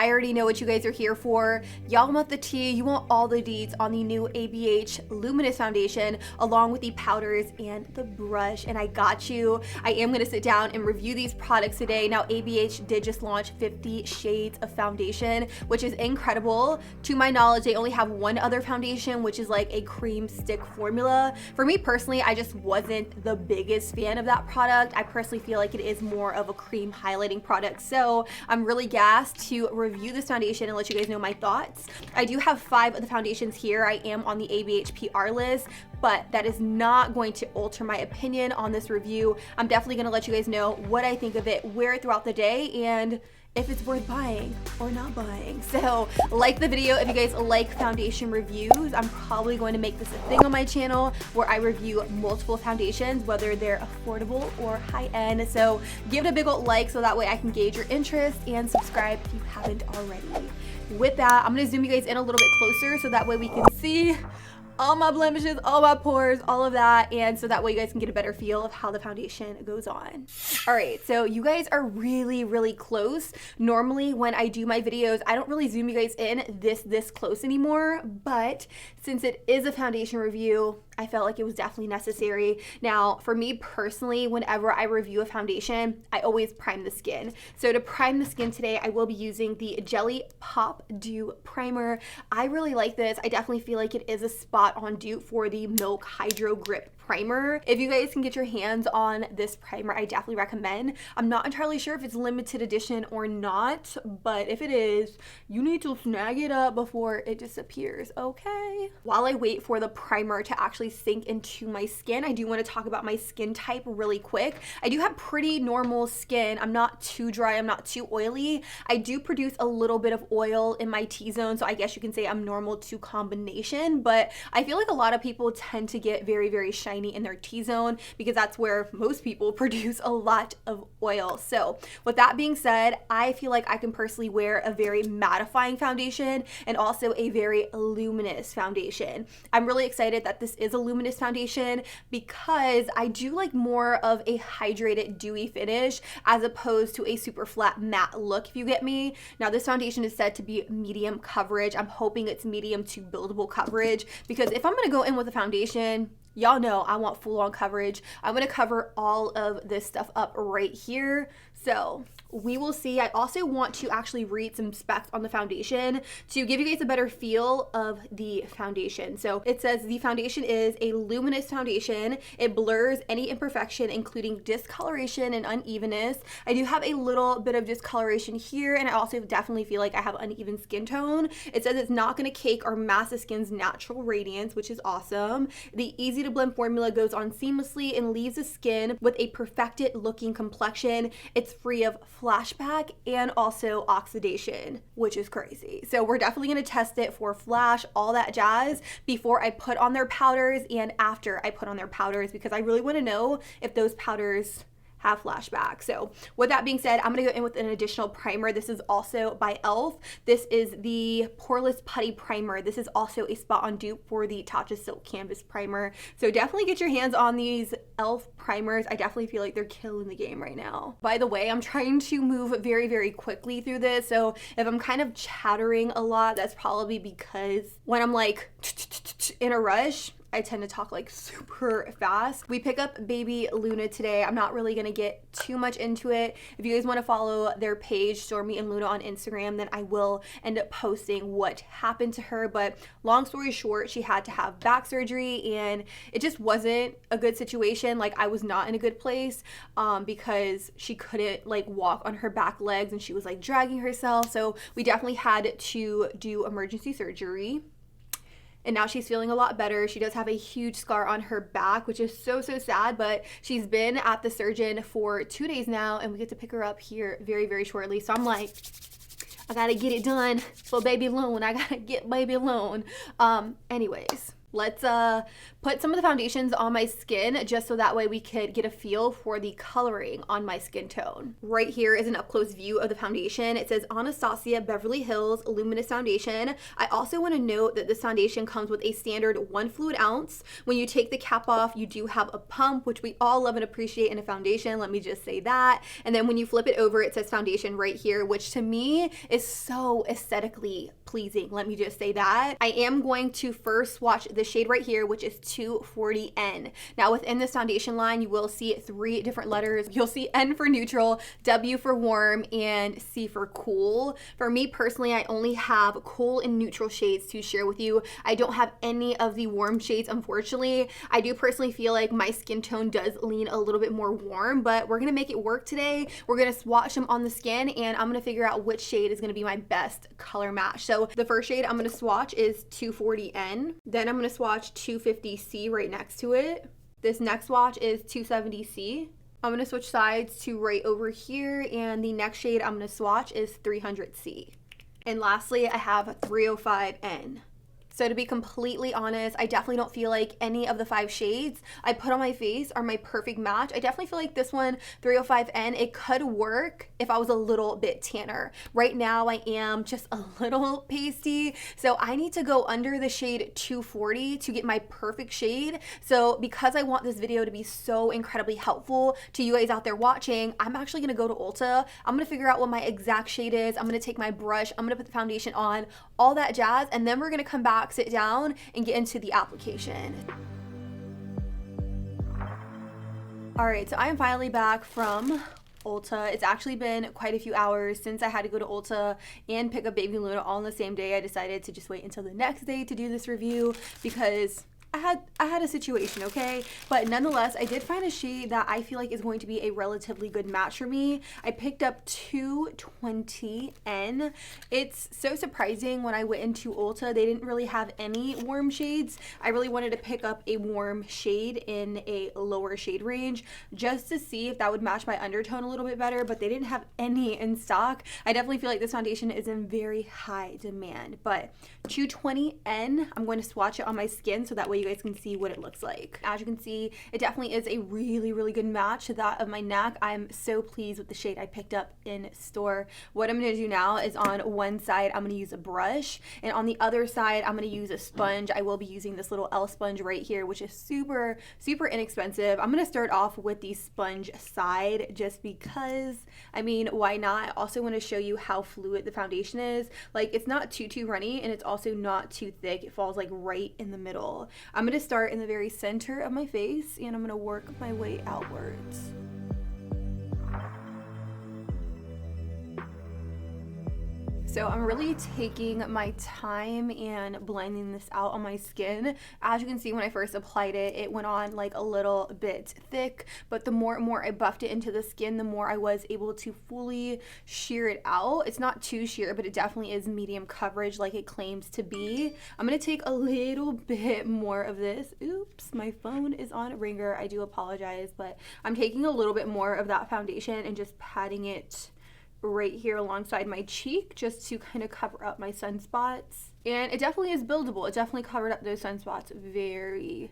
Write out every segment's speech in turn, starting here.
I already know what you guys are here for. Y'all want the tea, you want all the deets on the new ABH Luminous Foundation, along with the powders and the brush, and I got you. I am gonna sit down and review these products today. Now, ABH did just launch 50 shades of foundation, which is incredible. To my knowledge, they only have one other foundation, which is like a cream stick formula. For me personally, I just wasn't the biggest fan of that product. I personally feel like it is more of a cream highlighting product. So I'm really gassed to review this foundation and let you guys know my thoughts. I do have 5 of the foundations here. I am on the ABH PR list, but that is not going to alter my opinion on this review. I'm definitely gonna let you guys know what I think of it, wear it throughout the day, and if it's worth buying or not buying. So like the video if you guys like foundation reviews. I'm probably going to make this a thing on my channel where I review multiple foundations, whether they're affordable or high end. So give it a big old like so that way I can gauge your interest, and subscribe if you haven't already. With that, I'm gonna zoom you guys in a little bit closer so that way we can see all my blemishes, all my pores, all of that, and so that way you guys can get a better feel of how the foundation goes on. All right, so you guys are really close. Normally when I do my videos, I don't really zoom you guys in this close anymore, but since it is a foundation review, I felt like it was definitely necessary. Now, for me personally, whenever I review a foundation, I always prime the skin. So to prime the skin today, I will be using the Jelly Pop Dew Primer. I really like this. I definitely feel like it is a spot on dupe for the Milk Hydro Grip Primer. If you guys can get your hands on this primer, I definitely recommend. I'm not entirely sure if it's limited edition or not, but if it is, you need to snag it up before it disappears, okay? While I wait for the primer to actually sink into my skin, I do want to talk about my skin type really quick. I do have pretty normal skin. I'm not too dry, I'm not too oily. I do produce a little bit of oil in my T-zone, so I guess you can say I'm normal to combination, but I feel like a lot of people tend to get very shiny in their T-zone because that's where most people produce a lot of oil. So with that being said, I feel like I can personally wear a very mattifying foundation and also a very luminous foundation. I'm really excited that this is a luminous foundation because I do like more of a hydrated dewy finish as opposed to a super flat matte look, if you get me. Now this foundation is said to be medium coverage. I'm hoping it's medium to buildable coverage because if I'm gonna go in with a foundation, y'all know I want full-on coverage. I'm gonna cover all of this stuff up right here. So we will see. I also want to actually read some specs on the foundation to give you guys a better feel of the foundation. So it says the foundation is a luminous foundation. It blurs any imperfection, including discoloration and unevenness. I do have a little bit of discoloration here, and I also definitely feel like I have uneven skin tone. It says it's not gonna cake or mask the skin's natural radiance, which is awesome. The easy to blend formula goes on seamlessly and leaves the skin with a perfected looking complexion. It's free of flashback and also oxidation, which is crazy. So we're definitely gonna test it for flash, all that jazz, before I put on their powders and after I put on their powders, because I really wanna know if those powders have flashback. So with that being said, I'm gonna go in with an additional primer. This is also by e.l.f. This is the Poreless Putty Primer. This is also a spot on dupe for the Tatcha Silk Canvas Primer. So definitely get your hands on these e.l.f. primers. I definitely feel like they're killing the game right now. By the way, I'm trying to move very quickly through this. So if I'm kind of chattering a lot, that's probably because when I'm like in a rush, I tend to talk like super fast. We pick up baby Luna today. I'm not really gonna get too much into it. If you guys wanna follow their page, Stormy and Luna on Instagram, then I will end up posting what happened to her. But long story short, she had to have back surgery and it just wasn't a good situation. Like I was not in a good place because she couldn't like walk on her back legs and she was like dragging herself. So we definitely had to do emergency surgery. And now she's feeling a lot better. She does have a huge scar on her back, which is so sad, but she's been at the surgeon for 2 days now and we get to pick her up here very shortly. So I'm like, I gotta get it done for baby Lune. I gotta get baby Lune. Anyways, Let's put some of the foundations on my skin just so that way we could get a feel for the coloring on my skin tone. Right here is an up close view of the foundation. It says Anastasia Beverly Hills Luminous Foundation. I also want to note that this foundation comes with a standard 1 fluid ounce. When you take the cap off, you do have a pump, which we all love and appreciate in a foundation. Let me just say that. And then when you flip it over, it says foundation right here, which to me is so aesthetically pleasing. Let me just say that. I am going to first swatch the shade right here, which is 240N. Now within this foundation line, you will see 3 different letters. You'll see N for neutral, W for warm, and C for cool. For me personally, I only have cool and neutral shades to share with you. I don't have any of the warm shades, unfortunately. I do personally feel like my skin tone does lean a little bit more warm, but we're gonna make it work today. We're gonna swatch them on the skin, and I'm gonna figure out which shade is gonna be my best color match. So the first shade I'm gonna swatch is 240N. Then I'm gonna swatch 250C right next to it. This next swatch is 270C. I'm gonna switch sides to right over here, and the next shade I'm gonna swatch is 300C. And lastly, I have 305N. So to be completely honest, I definitely don't feel like any of the 5 shades I put on my face are my perfect match. I definitely feel like this one, 305N, it could work if I was a little bit tanner. Right now, I am just a little pasty, so I need to go under the shade 240 to get my perfect shade. So because I want this video to be so incredibly helpful to you guys out there watching, I'm actually gonna go to Ulta. I'm gonna figure out what my exact shade is. I'm gonna take my brush, I'm gonna put the foundation on, all that jazz, and then we're gonna come back, sit down, and get into the application. All right, so I am finally back from Ulta. It's actually been quite a few hours since I had to go to Ulta and pick up Baby Luna all on the same day. I decided to just wait until the next day to do this review because I had a situation, okay? But nonetheless, I did find a shade that I feel like is going to be a relatively good match for me. I picked up 220N. It's so surprising when I went into Ulta, they didn't really have any warm shades. I really wanted to pick up a warm shade in a lower shade range just to see if that would match my undertone a little bit better, but they didn't have any in stock. I definitely feel like this foundation is in very high demand, but 220N, I'm going to swatch it on my skin so that way you guys can see what it looks like. As you can see, it definitely is a really, really good match to that of my neck. I'm so pleased with the shade I picked up in store. What I'm gonna do now is on one side, I'm gonna use a brush, and on the other side, I'm gonna use a sponge. I will be using this little L sponge right here, which is super, super inexpensive. I'm gonna start off with the sponge side just because, I mean, why not? I also wanna show you how fluid the foundation is. Like, it's not too runny, and it's also not too thick. It falls like right in the middle. I'm going to start in the very center of my face, and I'm going to work my way outwards. So I'm really taking my time and blending this out on my skin. As you can see, when I first applied it, it went on like a little bit thick, but the more and more I buffed it into the skin, the more I was able to fully sheer it out. It's not too sheer, but it definitely is medium coverage like it claims to be. I'm gonna take a little bit more of this. Oops, my phone is on ringer. I do apologize, but I'm taking a little bit more of that foundation and just patting it right here alongside my cheek just to kind of cover up my sunspots. And it definitely is buildable. It definitely covered up those sunspots very,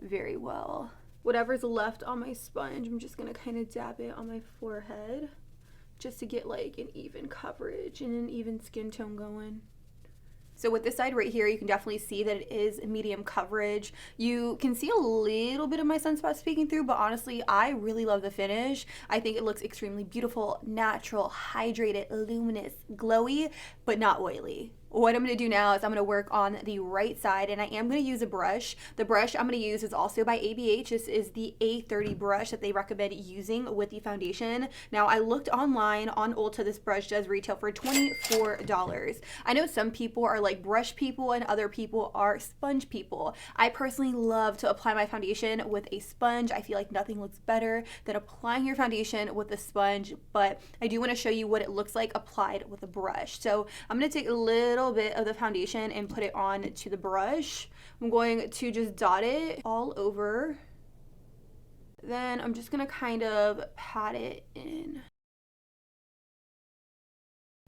very well. Whatever's left on my sponge, I'm just gonna kind of dab it on my forehead just to get like an even coverage and an even skin tone going. So with this side right here, you can definitely see that it is medium coverage. You can see a little bit of my sunspots peeking through, but honestly, I really love the finish. I think it looks extremely beautiful, natural, hydrated, luminous, glowy, but not oily. What I'm going to do now is I'm going to work on the right side, and I am going to use a brush. The brush I'm going to use is also by ABH. This is the A30 brush that they recommend using with the foundation. Now, I looked online on Ulta. This brush does retail for $24. I know some people are like brush people and other people are sponge people. I personally love to apply my foundation with a sponge. I feel like nothing looks better than applying your foundation with a sponge, but I do want to show you what it looks like applied with a brush. So I'm going to take a little bit of the foundation and put it on to the brush. I'm going to just dot it all over. Then I'm just going to kind of pat it in.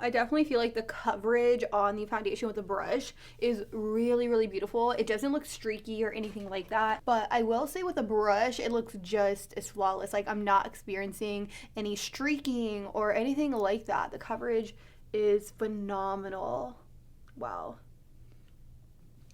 I definitely feel like the coverage on the foundation with the brush is really, really beautiful. It doesn't look streaky or anything like that, but I will say with the brush, it looks just as flawless. Like I'm not experiencing any streaking or anything like that. The coverage is phenomenal. Wow.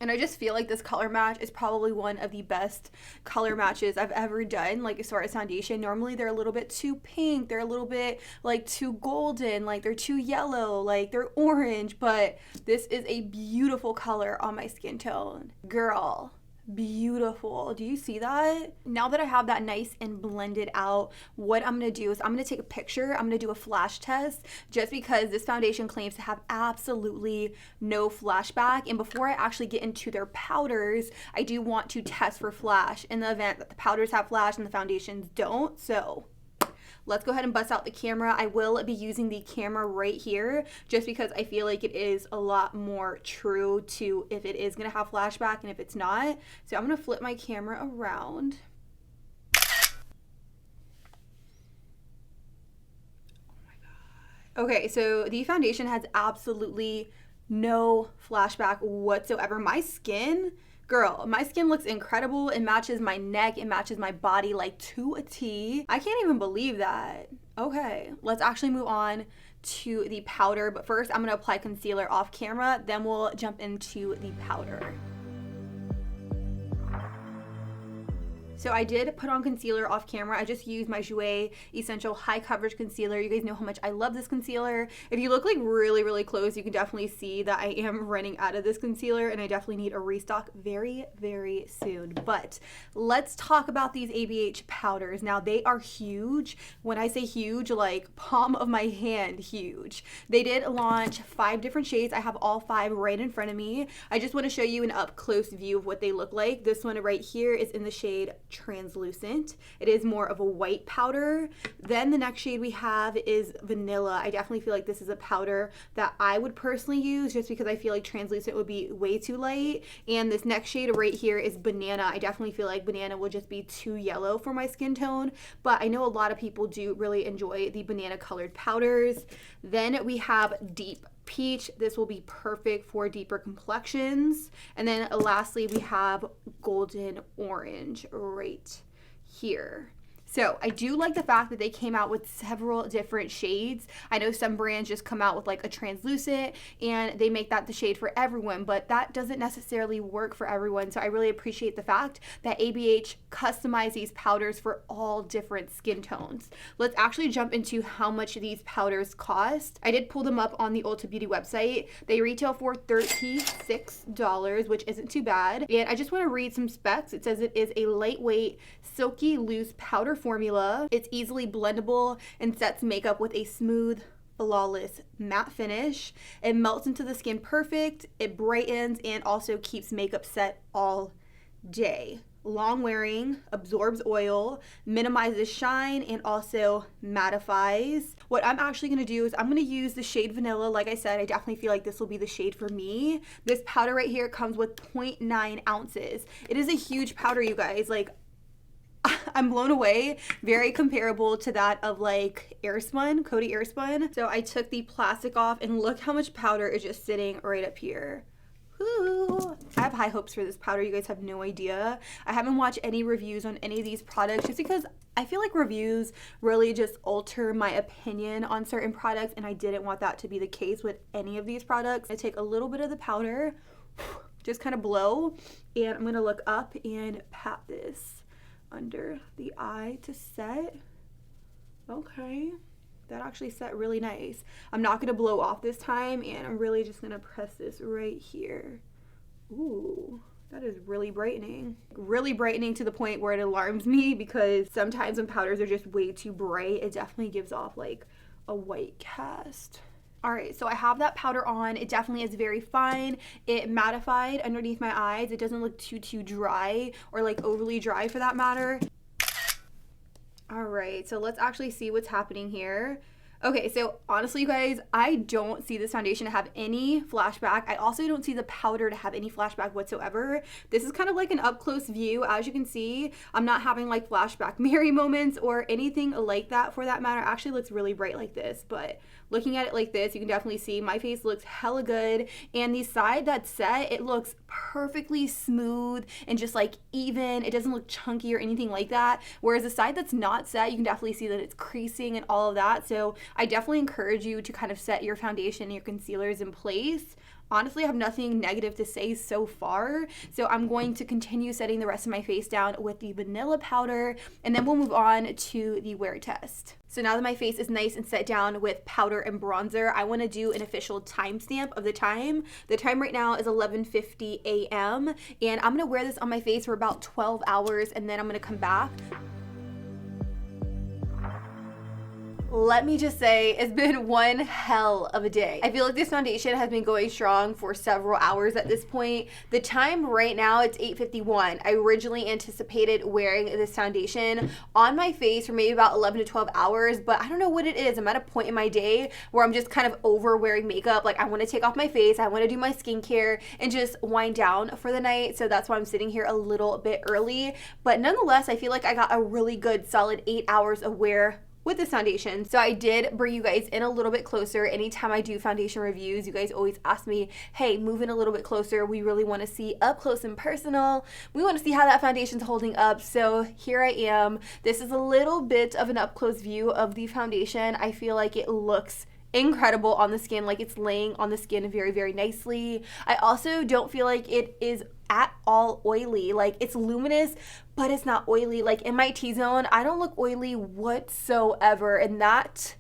And I just feel like this color match is probably one of the best color matches I've ever done, like as far as foundation. Normally they're a little bit too pink, they're a little bit like too golden, like they're too yellow, like they're orange, but this is a beautiful color on my skin tone. Girl, beautiful. Do you see that? Now that I have that nice and blended out, what I'm gonna do is I'm gonna take a picture. I'm gonna do a flash test just because this foundation claims to have absolutely no flashback. And before I actually get into their powders, I do want to test for flash in the event that the powders have flash and the foundations don't. So let's go ahead and bust out the camera. I will be using the camera right here just because I feel like it is a lot more true to if it is gonna have flashback and if it's not. So I'm gonna flip my camera around. Oh my God. Okay, so the foundation has absolutely no flashback whatsoever. My skin, girl, my skin looks incredible. It matches my neck, it matches my body like to a T. I can't even believe that. Okay, let's actually move on to the powder, but first I'm gonna apply concealer off camera, then we'll jump into the powder. So I did put on concealer off camera. I just used my Jouer Essential High Coverage Concealer. You guys know how much I love this concealer. If you look like really, really close, you can definitely see that I am running out of this concealer and I definitely need a restock very, very soon. But let's talk about these ABH powders. Now they are huge. When I say huge, like palm of my hand huge. They did launch 5 different shades. I have all 5 right in front of me. I just want to show you an up close view of what they look like. This one right here is in the shade Translucent. It is more of a white powder. Then the next shade we have is Vanilla. I definitely feel like this is a powder that I would personally use just because I feel like Translucent would be way too light. And this next shade right here is Banana. I definitely feel like Banana will just be too yellow for my skin tone, but I know a lot of people do really enjoy the banana colored powders. Then we have Deep Peach. This will be perfect for deeper complexions. And then lastly, we have Golden Orange right here. So I do like the fact that they came out with several different shades. I know some brands just come out with like a translucent and they make that the shade for everyone, but that doesn't necessarily work for everyone. So I really appreciate the fact that ABH customized these powders for all different skin tones. Let's actually jump into how much these powders cost. I did pull them up on the Ulta Beauty website. They retail for $36, which isn't too bad. And I just want to read some specs. It says it is a lightweight, silky, loose powder formula. It's easily blendable and sets makeup with a smooth, flawless matte finish. It melts into the skin perfect. It brightens and also keeps makeup set all day. Long wearing, absorbs oil, minimizes shine, and also mattifies. What I'm actually going to do is I'm going to use the shade Vanilla. Like I said, I definitely feel like this will be the shade for me. This powder right here comes with 0.9 ounces. It is a huge powder, you guys. Like, I'm blown away. Very comparable to that of like Airspun, Coty Airspun. So I took the plastic off and look how much powder is just sitting right up here. Ooh. I have high hopes for this powder. You guys have no idea. I haven't watched any reviews on any of these products just because I feel like reviews really just alter my opinion on certain products, and I didn't want that to be the case with any of these products. I take a little bit of the powder, just kind of blow, and I'm gonna look up and pat this under the eye to set. Okay, that actually set really nice. I'm not gonna blow off this time, and I'm really just gonna press this right here. Ooh, that is really brightening. Really brightening to the point where it alarms me, because sometimes when powders are just way too bright, it definitely gives off like a white cast. All right, so I have that powder on. It definitely is very fine. It mattified underneath my eyes. It doesn't look too dry or like overly dry for that matter. All right, so let's actually see what's happening here. Okay, so honestly, you guys, I don't see this foundation to have any flashback. I also don't see the powder to have any flashback whatsoever. This is kind of like an up-close view. As you can see, I'm not having like flashback Mary moments or anything like that for that matter. It actually looks really bright like this, but looking at it like this, you can definitely see my face looks hella good, and the side that's set, it looks perfectly smooth and just like even. It doesn't look chunky or anything like that, whereas the side that's not set, you can definitely see that it's creasing and all of that. So I definitely encourage you to kind of set your foundation and your concealers in place. Honestly, I have nothing negative to say so far, so I'm going to continue setting the rest of my face down with the vanilla powder, and then we'll move on to the wear test. So now that my face is nice and set down with powder and bronzer, I want to do an official timestamp of the time. The time right now is 11:50 a.m. and I'm going to wear this on my face for about 12 hours, and then I'm going to come back. Let me just say, it's been one hell of a day. I feel like this foundation has been going strong for several hours at this point. The time right now, it's 8:51. I originally anticipated wearing this foundation on my face for maybe about 11 to 12 hours, but I don't know what it is. I'm at a point in my day where I'm just kind of over wearing makeup. Like, I want to take off my face, I want to do my skincare and just wind down for the night. So that's why I'm sitting here a little bit early. But nonetheless, I feel like I got a really good solid 8 hours of wear with this foundation. So I did bring you guys in a little bit closer. Anytime I do foundation reviews, you guys always ask me, hey, move in a little bit closer. We really want to see up close and personal. We want to see how that foundation's holding up. So here I am. This is a little bit of an up close view of the foundation. I feel like it looks incredible on the skin, like it's laying on the skin very, very nicely. I also don't feel like it is at all oily. Like, it's luminous, but it's not oily. Like, in my T-zone, I don't look oily whatsoever, and that's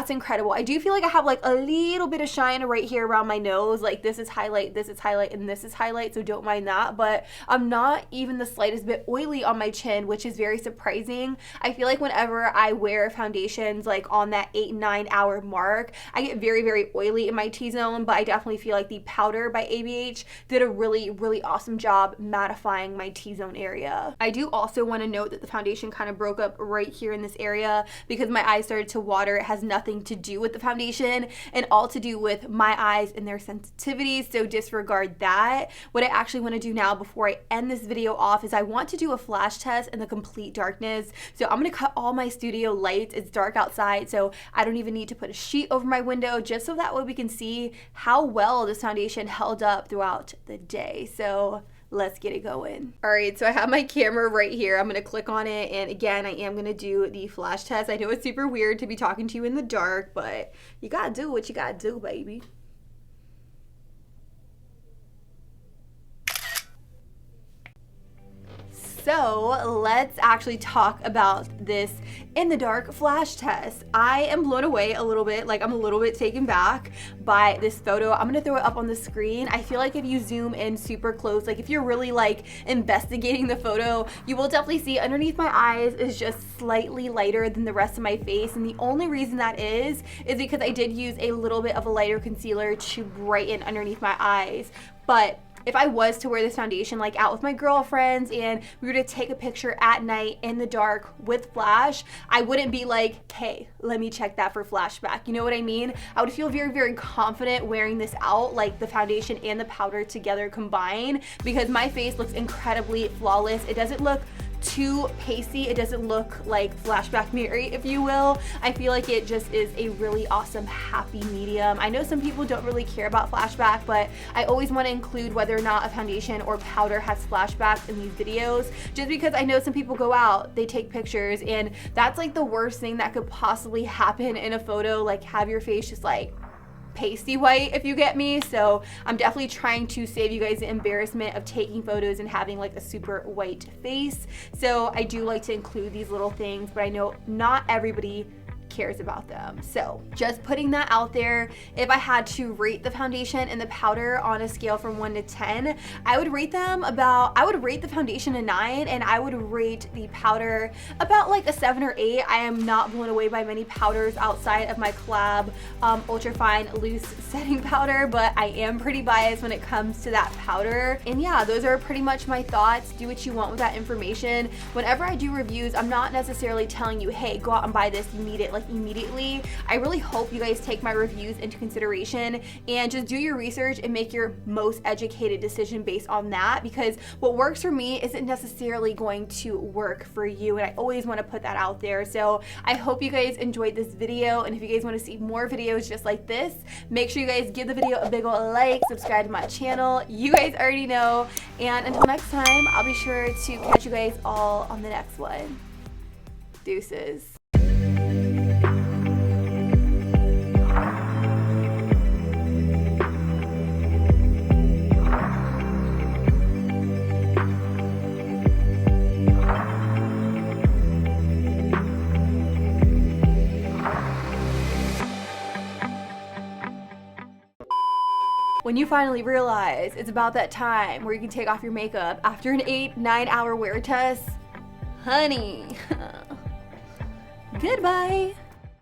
incredible. I do feel like I have like a little bit of shine right here around my nose. Like, this is highlight, and this is highlight, so don't mind that. But I'm not even the slightest bit oily on my chin, which is very surprising. I feel like whenever I wear foundations like on that 8-9 hour mark, I get very, very oily in my T-zone, but I definitely feel like the powder by ABH did a really, really awesome job mattifying my T-zone area. I do also want to note that the foundation kind of broke up right here in this area because my eyes started to water. It has nothing to do with the foundation and all to do with my eyes and their sensitivities, so disregard that. What I actually want to do now before I end this video off is I want to do a flash test in the complete darkness. So I'm going to cut all my studio lights. It's dark outside, so I don't even need to put a sheet over my window, just so that way we can see how well this foundation held up throughout the day. So let's get it going. All right, so I have my camera right here. I'm gonna click on it, and again, I am gonna do the flash test. I know it's super weird to be talking to you in the dark, but you gotta do what you gotta do, baby. So let's actually talk about this in the dark flash test. I am blown away a little bit, like I'm a little bit taken back by this photo. I'm gonna throw it up on the screen. I feel like if you zoom in super close, like if you're really like investigating the photo, you will definitely see underneath my eyes is just slightly lighter than the rest of my face. And the only reason that is because I did use a little bit of a lighter concealer to brighten underneath my eyes. But if I was to wear this foundation like out with my girlfriends and we were to take a picture at night in the dark with flash, I wouldn't be like, hey, let me check that for flashback. You know what I mean? I would feel very, very confident wearing this out, like the foundation and the powder together combined, because my face looks incredibly flawless. It doesn't look too pasty. It doesn't look like flashback Mary, if you will. I feel like it just is a really awesome happy medium. I know some people don't really care about flashback, but I always want to include whether or not a foundation or powder has flashbacks in these videos, just because I know some people go out, they take pictures, and that's like the worst thing that could possibly happen in a photo, like have your face just like pasty white, if you get me. So I'm definitely trying to save you guys the embarrassment of taking photos and having like a super white face. So I do like to include these little things, but I know not everybody cares about them. So just putting that out there. If I had to rate the foundation and the powder on a scale from 1 to 10, I would rate the foundation a 9, and I would rate the powder about like a 7 or 8. I am not blown away by many powders outside of my collab ultra fine loose setting powder, but I am pretty biased when it comes to that powder. And yeah, those are pretty much my thoughts. Do what you want with that information. Whenever I do reviews, I'm not necessarily telling you, hey, go out and buy this, you need it. Like, like immediately. I really hope you guys take my reviews into consideration and just do your research and make your most educated decision based on that, because what works for me isn't necessarily going to work for you, and I always want to put that out there. So I hope you guys enjoyed this video, and if you guys want to see more videos just like this, make sure you guys give the video a big ol' like, subscribe to my channel. You guys already know, and until next time, I'll be sure to catch you guys all on the next one. Deuces. When you finally realize it's about that time where you can take off your makeup after an 8-9 hour wear test, honey, goodbye.